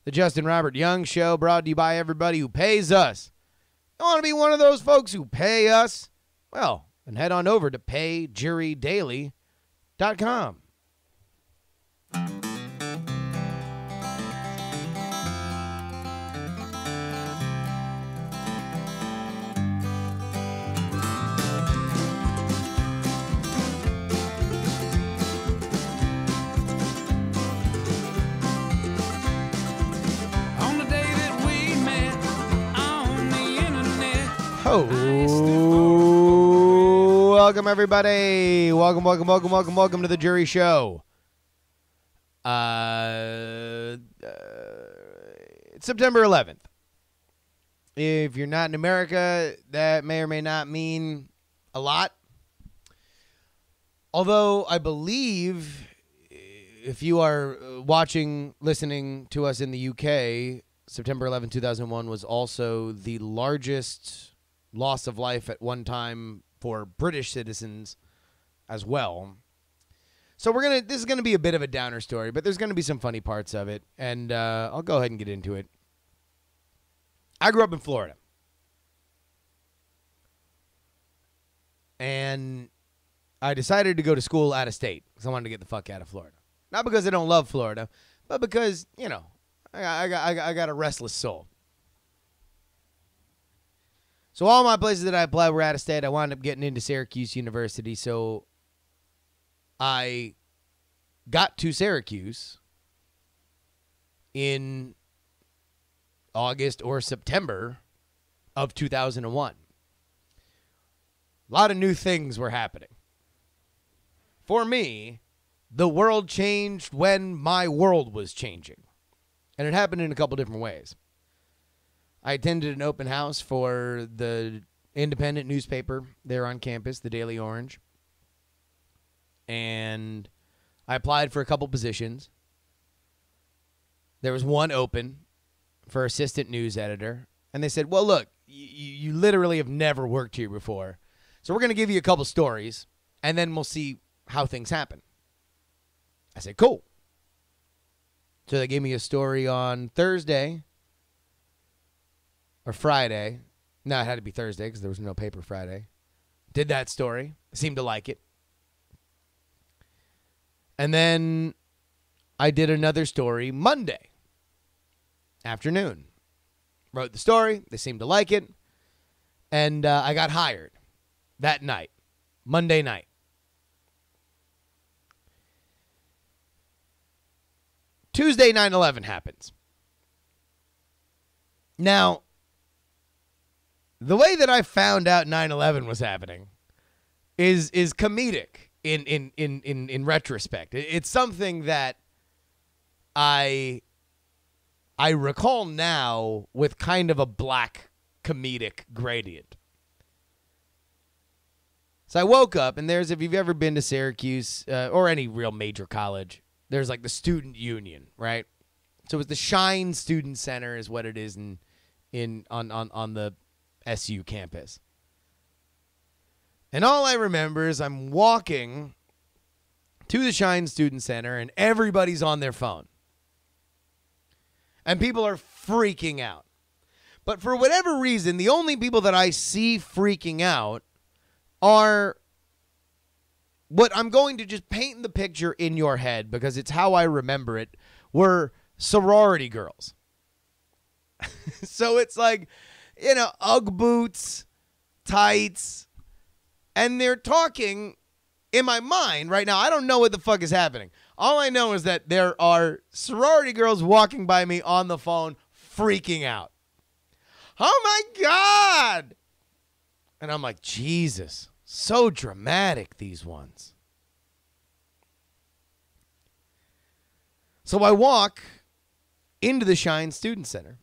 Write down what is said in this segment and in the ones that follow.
The Justin Robert Young Show, brought to you by everybody who pays us. You want to be one of those folks who pay us? Well, then head on over to payjurydaily.com. Oh, welcome everybody. Welcome to the JuRY Show. It's September 11th. If you're not in America, that may or may not mean a lot. Although I believe if you are listening to us in the UK, September 11, 2001 was also the largest loss of life at one time for British citizens as well. So this is gonna be a bit of a downer story, but there's gonna be some funny parts of it, and I'll go ahead and get into it. I grew up in Florida, and I decided to go to school out of state because I wanted to get the fuck out of Florida. Not because I don't love Florida, but because I got a restless soul. So all my places that I applied were out of state. I wound up getting into Syracuse University, so I got to Syracuse in August or September of 2001. A lot of new things were happening. For me, the world changed when my world was changing. And it happened in a couple different ways. I attended an open house for the independent newspaper there on campus, the Daily Orange. And I applied for a couple positions. There was one open for assistant news editor. And they said, well, look, you literally have never worked here before. So we're going to give you a couple stories, and then we'll see how things happen. I said, cool. So they gave me a story on Thursday. Or Friday. No, it had to be Thursday because there was no paper Friday. Did that story. Seemed to like it. And then I did another story Monday afternoon. Wrote the story. They seemed to like it. And I got hired that night. Monday night. Tuesday, 9/11 happens. Now, the way that I found out 9/11 was happening is comedic in retrospect. It's something that I recall now with kind of a black comedic gradient. So I woke up, and if you've ever been to Syracuse or any real major college, there's like the student union, right? So it's the Shine Student Center is what it is on the SU campus. And all I remember is I'm walking to the Shine Student Center and everybody's on their phone. And people are freaking out. But for whatever reason, the only people that I see freaking out are what I'm going to just paint the picture in your head because it's how I remember it, were sorority girls. So it's like, Ugg boots, tights, and they're talking in my mind right now. I don't know what the fuck is happening. All I know is that there are sorority girls walking by me on the phone freaking out. Oh my God! And I'm like, Jesus, so dramatic, these ones. So I walk into the Shine Student Center.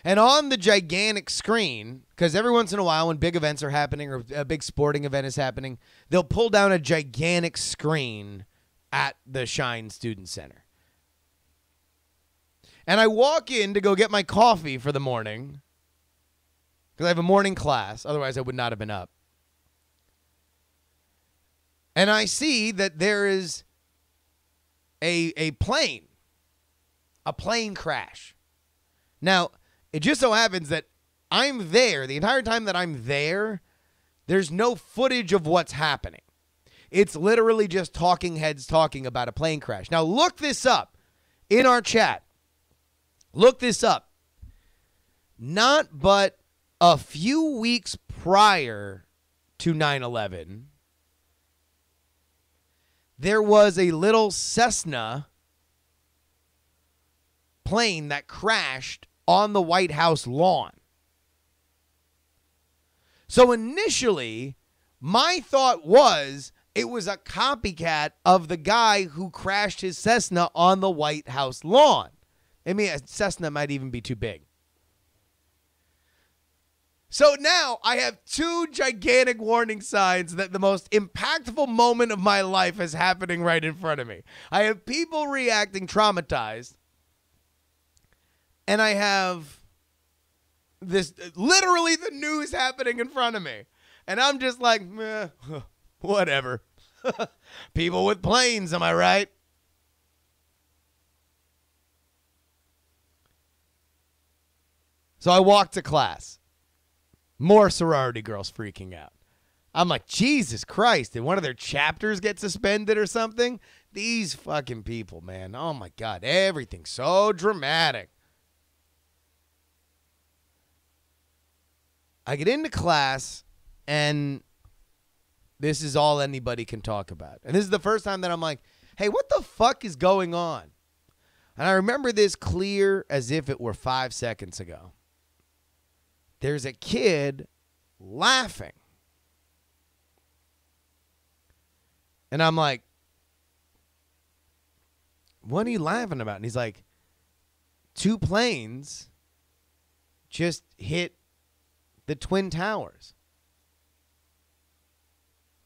And on the gigantic screen, because every once in a while when big events are happening or a big sporting event is happening, they'll pull down a gigantic screen at the Shine Student Center. And I walk in to go get my coffee for the morning because I have a morning class. Otherwise, I would not have been up. And I see that there is a plane A plane crash. Now, it just so happens that I'm there. The entire time that I'm there, there's no footage of what's happening. It's literally just talking heads talking about a plane crash. Now, look this up in our chat. Look this up. Not but a few weeks prior to 9/11, there was a little Cessna plane that crashed on the White House lawn. So initially, my thought was it was a copycat of the guy who crashed his Cessna on the White House lawn. I mean, a Cessna might even be too big. So now I have two gigantic warning signs that the most impactful moment of my life is happening right in front of me. I have people reacting traumatized. And I have this, literally the news happening in front of me. And I'm just like, whatever. People with planes, am I right? So I walk to class. More sorority girls freaking out. I'm like, Jesus Christ, did one of their chapters get suspended or something? These fucking people, man. Oh my God, everything's so dramatic. I get into class, and this is all anybody can talk about. And this is the first time that I'm like, hey, what the fuck is going on? And I remember this clear as if it were 5 seconds ago. There's a kid laughing. And I'm like, what are you laughing about? And he's like, 2 planes just hit the Twin Towers.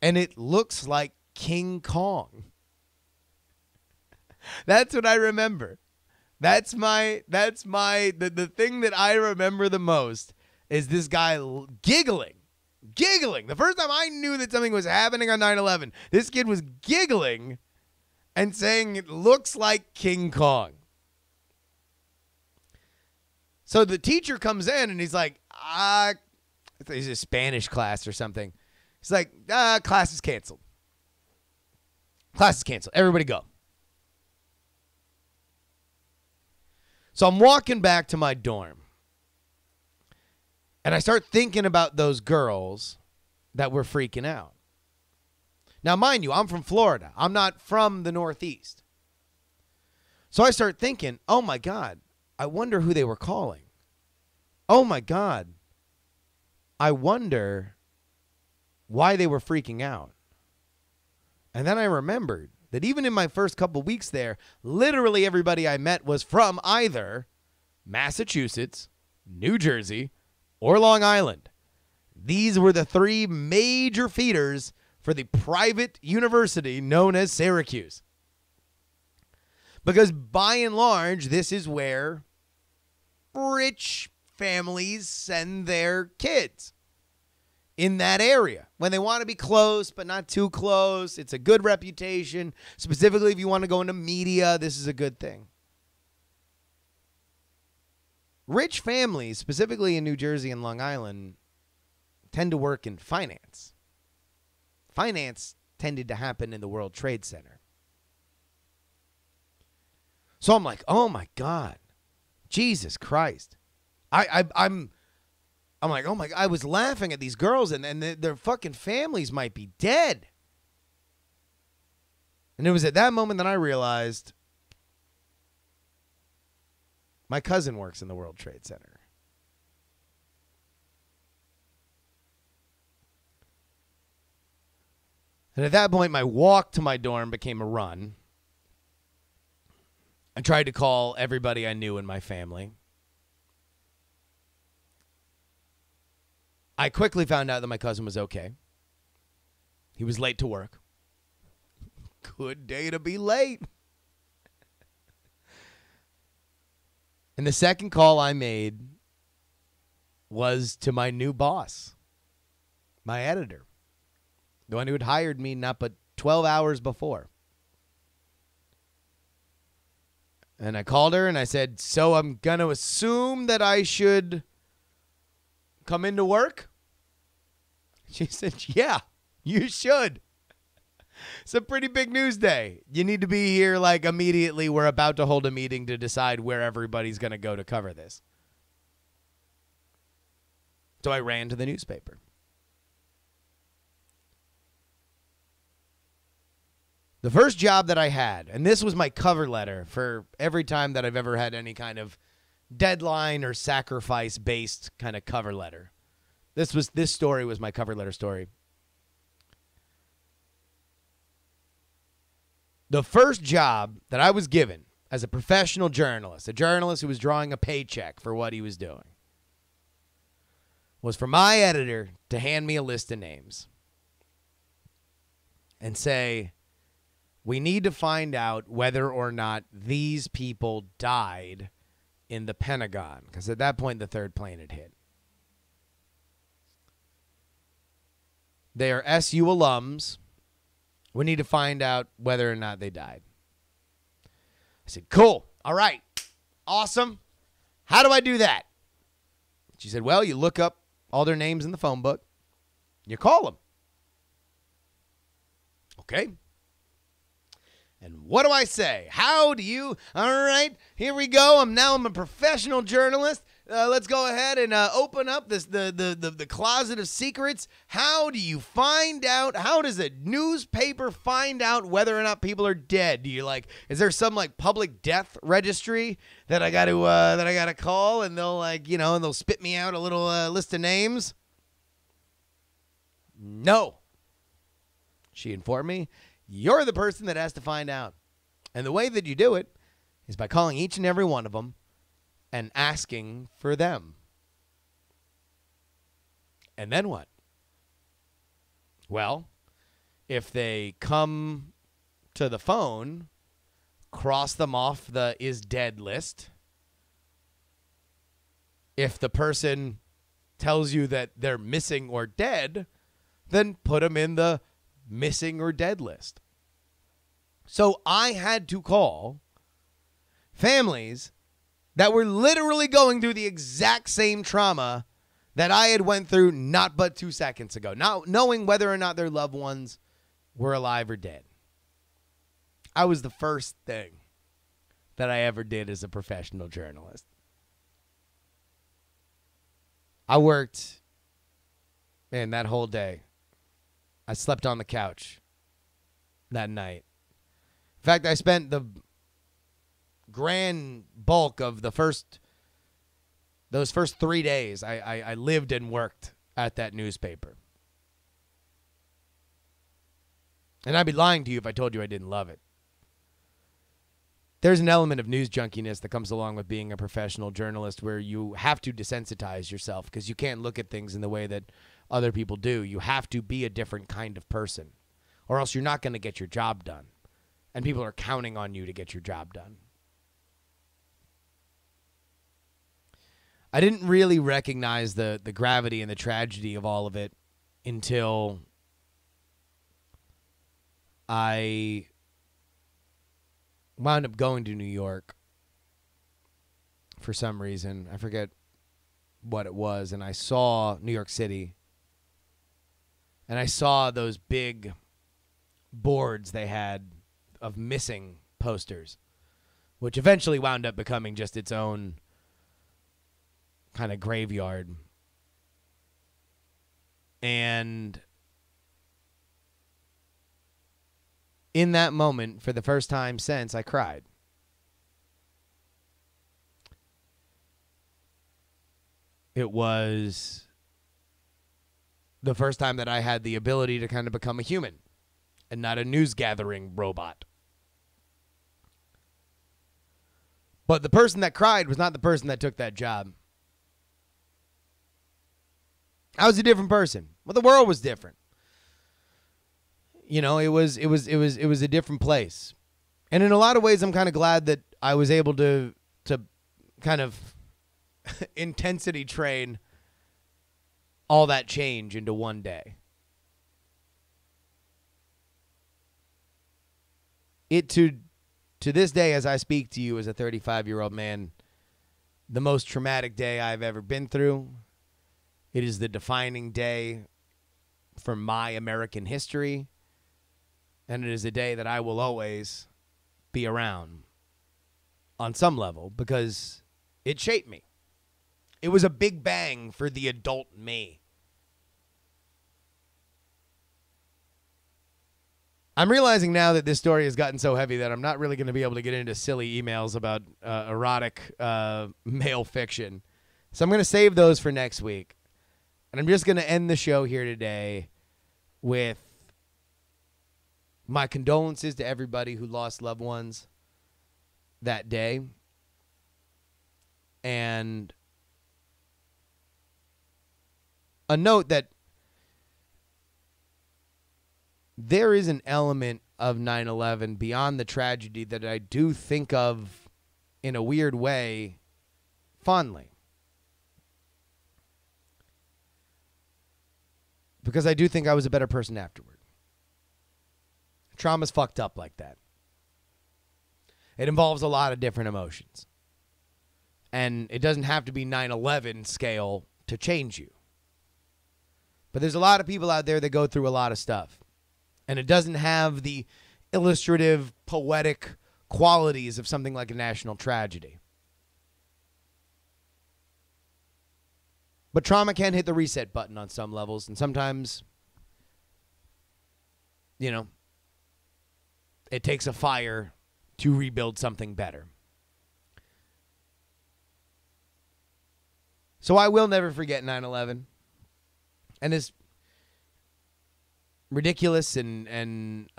And it looks like King Kong. That's what I remember. The thing that I remember the most is this guy giggling. The first time I knew that something was happening on 9/11, this kid was giggling and saying it looks like King Kong. So the teacher comes in and he's like, I think he's a Spanish class or something. He's like, class is canceled. Class is canceled. Everybody go. So I'm walking back to my dorm. And I start thinking about those girls that were freaking out. Now, mind you, I'm from Florida. I'm not from the Northeast. So I start thinking, oh my God, I wonder who they were calling. Oh my God, I wonder why they were freaking out. And then I remembered that even in my first couple weeks there, literally everybody I met was from either Massachusetts, New Jersey, or Long Island. These were the 3 major feeders for the private university known as Syracuse. Because by and large, this is where rich families send their kids. In that area, when they want to be close but not too close. It's a good reputation. Specifically, if you want to go into media, this is a good thing. Rich families, specifically in New Jersey and Long Island, tend to work in finance. Finance tended to happen in the World Trade Center. So I'm like, oh my God, Jesus Christ. I'm like, oh my God, I was laughing at these girls and their fucking families might be dead. And it was at that moment that I realized my cousin works in the World Trade Center. And at that point, my walk to my dorm became a run. I tried to call everybody I knew in my family. I quickly found out that my cousin was okay. He was late to work. Good day to be late. And the second call I made was to my new boss, my editor, the one who had hired me not but 12 hours before. And I called her and I said, so I'm going to assume that I should come into work? She said, yeah, you should. It's a pretty big news day. You need to be here like immediately. We're about to hold a meeting to decide where everybody's going to go to cover this. So I ran to the newspaper. The first job that I had, and this was my cover letter for every time that I've ever had any kind of deadline or sacrifice-based kind of cover letter. This story was my cover letter story. The first job that I was given as a professional journalist, a journalist who was drawing a paycheck for what he was doing, was for my editor to hand me a list of names and say, we need to find out whether or not these people died in the Pentagon, because at that point the third plane had hit. They are SU alums. We need to find out whether or not they died. I said, cool. All right. Awesome. How do I do that? She said, well, you look up all their names in the phone book. You call them. Okay. And what do I say? How do you? All right, here we go. I'm a professional journalist. Let's go ahead and open up the closet of secrets. How do you find out? How does a newspaper find out whether or not people are dead? Do you is there some public death registry that I got to call, and they'll and they'll spit me out a little list of names? No. She informed me, you're the person that has to find out. And the way that you do it is by calling each and every one of them and asking for them. And then what? Well, if they come to the phone, cross them off the is dead list. If the person tells you that they're missing or dead, then put them in the missing or dead list. So I had to call families that were literally going through the exact same trauma that I had went through not but 2 seconds ago, not knowing whether or not their loved ones were alive or dead. I was the first thing that I ever did as a professional journalist. I worked, man, that whole day. I slept on the couch that night. In fact, I spent the grand bulk of those first 3 days. I lived and worked at that newspaper. And I'd be lying to you if I told you I didn't love it. There's an element of news junkiness that comes along with being a professional journalist where you have to desensitize yourself because you can't look at things in the way that other people do. You have to be a different kind of person, or else you're not going to get your job done. And people are counting on you to get your job done. I didn't really recognize the gravity and the tragedy of all of it until I wound up going to New York for some reason. I forget what it was. And I saw New York City. And I saw those big boards they had of missing posters, which eventually wound up becoming just its own kind of graveyard. And in that moment, for the first time since, I cried. It was the first time that I had the ability to kind of become a human and not a news gathering robot. But the person that cried was not the person that took that job. I was a different person. Well, the world was different. You know, it was a different place. And in a lot of ways, I'm kind of glad that I was able to kind of intensity train all that change into one day. It to to this day, as I speak to you as a 35-year-old man, the most traumatic day I've ever been through. It is the defining day for my American history, and it is a day that I will always be around on some level because it shaped me. It was a big bang for the adult me. I'm realizing now that this story has gotten so heavy that I'm not really going to be able to get into silly emails about erotic male fiction. So I'm going to save those for next week. And I'm just going to end the show here today with my condolences to everybody who lost loved ones that day. And a note that there is an element of 9/11 beyond the tragedy that I do think of in a weird way fondly. Because I do think I was a better person afterward. Trauma's fucked up like that. It involves a lot of different emotions. And it doesn't have to be 9/11 scale to change you. But there's a lot of people out there that go through a lot of stuff. And it doesn't have the illustrative, poetic qualities of something like a national tragedy. But trauma can hit the reset button on some levels. And sometimes, you know, it takes a fire to rebuild something better. So I will never forget 9/11. And as ridiculous and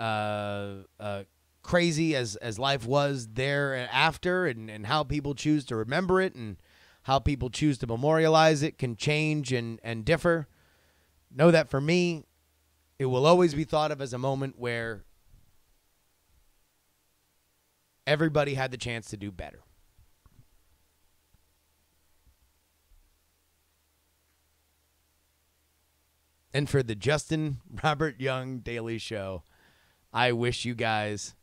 crazy as life was thereafter, and how people choose to remember it and how people choose to memorialize it can change and differ. Know that for me, it will always be thought of as a moment where everybody had the chance to do better. And for the Justin Robert Young Daily Show, I wish you guys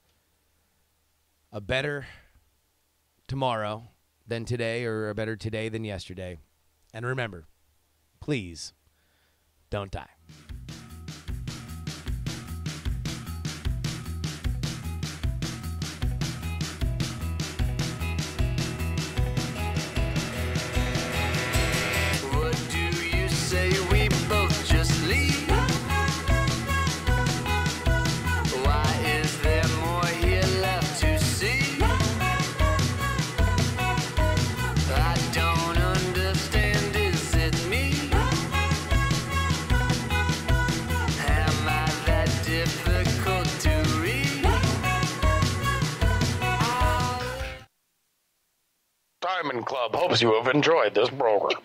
a better tomorrow than today, or a better today than yesterday. And remember, please don't die. Diamond Club hopes you have enjoyed this program.